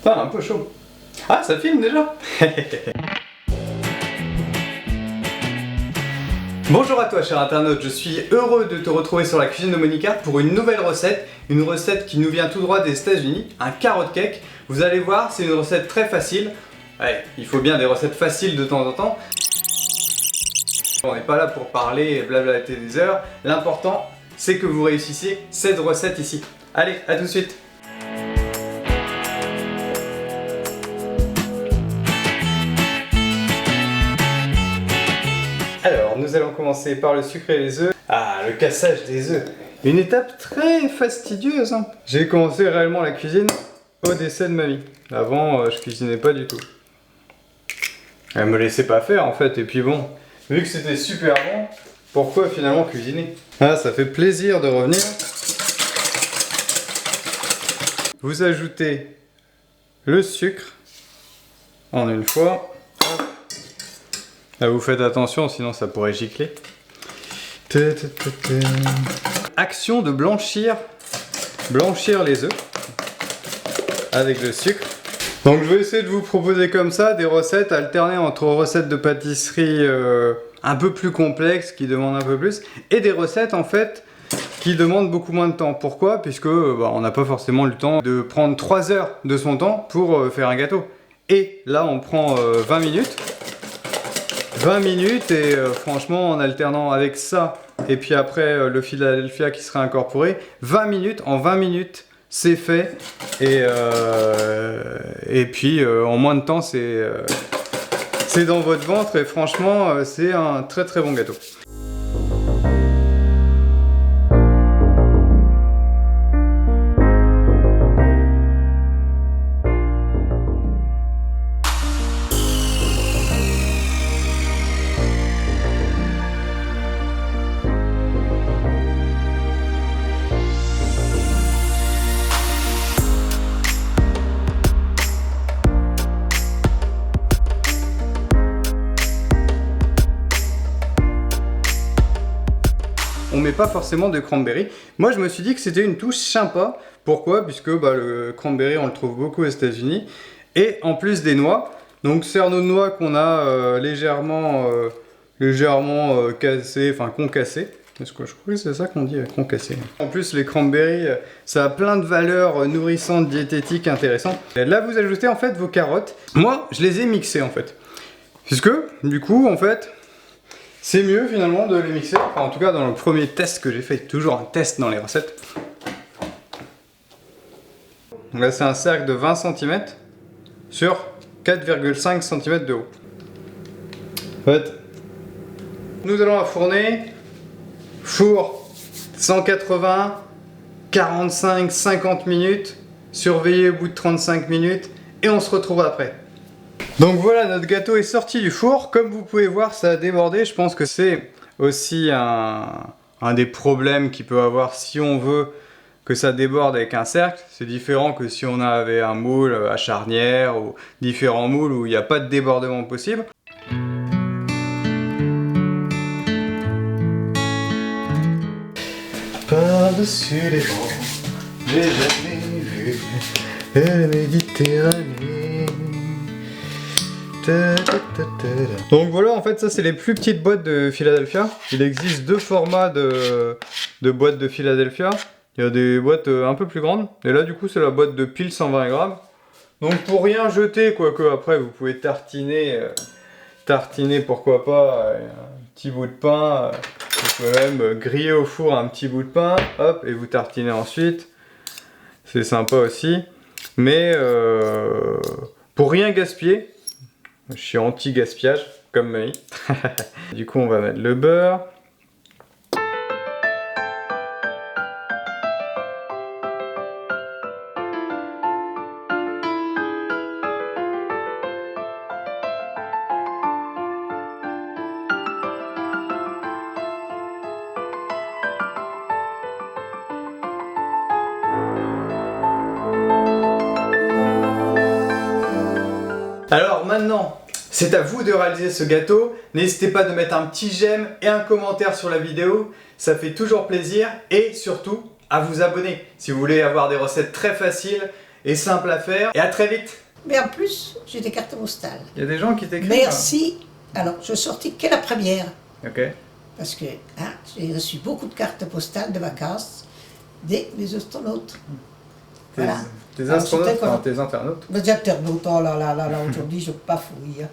Putain, un peu chaud. Ah, ça filme déjà. Bonjour à toi cher internaute, je suis heureux de te retrouver sur la cuisine de Monica pour une nouvelle recette. Une recette qui nous vient tout droit des États-Unis, un carrot cake. Vous allez voir, c'est une recette très facile. Ouais, il faut bien des recettes faciles de temps en temps. On n'est pas là pour parler et blablater des heures. L'important, c'est que vous réussissiez cette recette ici. Allez, à tout de suite. Alors, nous allons commencer par le sucre et les œufs. Ah, le cassage des œufs. Une étape très fastidieuse. Hein. J'ai commencé réellement la cuisine au décès de mamie. Avant, je cuisinais pas du tout. Elle me laissait pas faire en fait. Et puis bon, vu que c'était super bon, pourquoi finalement cuisiner? Ah, ça fait plaisir de revenir. Vous ajoutez le sucre en une fois. Là, vous faites attention, sinon ça pourrait gicler. Action de blanchir les œufs avec le sucre. Donc je vais essayer de vous proposer comme ça des recettes alternées entre recettes de pâtisserie un peu plus complexes qui demandent un peu plus et des recettes en fait qui demandent beaucoup moins de temps. Pourquoi? Puisque on n'a pas forcément le temps de prendre 3 heures de son temps pour faire un gâteau. Et là on prend 20 minutes. 20 minutes et franchement en alternant avec ça et puis après le Philadelphia qui sera incorporé, 20 minutes, en 20 minutes c'est fait et puis en moins de temps c'est dans votre ventre et franchement c'est un très très bon gâteau. On met pas forcément de cranberry. Moi je me suis dit que c'était une touche sympa. Pourquoi? Puisque le cranberry on le trouve beaucoup aux États-Unis. Et en plus des noix. Donc cerneaux de noix qu'on a légèrement cassé, enfin concassé. Est-ce que je crois que c'est ça qu'on dit, concassé. En plus les cranberries, ça a plein de valeurs nourrissantes, diététiques, intéressantes. Et là vous ajoutez en fait vos carottes. Moi je les ai mixées en fait. Puisque du coup en fait c'est mieux finalement de les mixer, enfin, en tout cas dans le premier test que j'ai fait, toujours un test dans les recettes. Donc là c'est un cercle de 20 cm sur 4,5 cm de haut. En fait, nous allons enfourner, four 180, 45, 50 minutes, surveiller au bout de 35 minutes et on se retrouve après. Donc voilà, notre gâteau est sorti du four. Comme vous pouvez voir, ça a débordé. Je pense que c'est aussi un des problèmes qu'il peut avoir si on veut que ça déborde avec un cercle. C'est différent que si on avait un moule à charnière ou différents moules où il n'y a pas de débordement possible. Par-dessus les vents, j'ai jamais vu la Méditerranée. Donc voilà, en fait ça c'est les plus petites boîtes de Philadelphia. Il existe deux formats de boîtes de Philadelphia. Il y a des boîtes un peu plus grandes. Et là du coup c'est la boîte de pile 120 grammes. Donc pour rien jeter, quoique après vous pouvez tartiner pourquoi pas un petit bout de pain. Vous pouvez même griller au four un petit bout de pain, hop, et vous tartinez ensuite. C'est sympa aussi. Mais pour rien gaspiller, je suis anti-gaspillage, comme mamie. Du coup, on va mettre le beurre. Alors maintenant, c'est à vous de réaliser ce gâteau. N'hésitez pas de mettre un petit j'aime et un commentaire sur la vidéo. Ça fait toujours plaisir. Et surtout, à vous abonner si vous voulez avoir des recettes très faciles et simple à faire. Et à très vite. Mais en plus, j'ai des cartes postales. Il y a des gens qui t'écrivent. Merci. Alors, je sortis que la première. Ok. Parce que j'ai reçu beaucoup de cartes postales de vacances des astronautes. Voilà. Tes astronautes, enfin, tes internautes. Les internautes, oh là là là là, aujourd'hui je bafouille.